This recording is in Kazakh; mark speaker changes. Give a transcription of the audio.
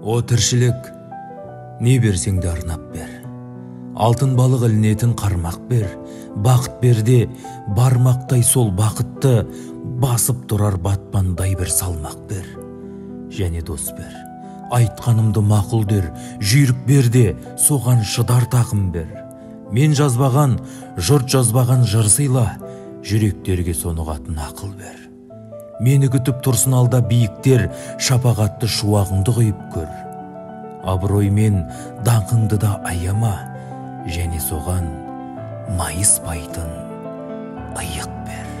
Speaker 1: О тіршілік, не берсең де арнап бер. Алтын балық ілінетін қармақ бер. Бақыт берде бармақтай сол бақытты басып тұрар батпандай бір салмақ бер. Және дос бер, айтқанымды мақұл дер. Жүйрік берде соған шыдар тақым бер. Мен жазбаған, жұрт жазбаған жыр сыйла, жүректерге соны қатын ақыл бер. Мені күтіп тұрсын алда биіктер, шапағатты шуағыңды құйып көр. Абыроймен даңқыңды да аяма, және соған майыспайтын иық бер.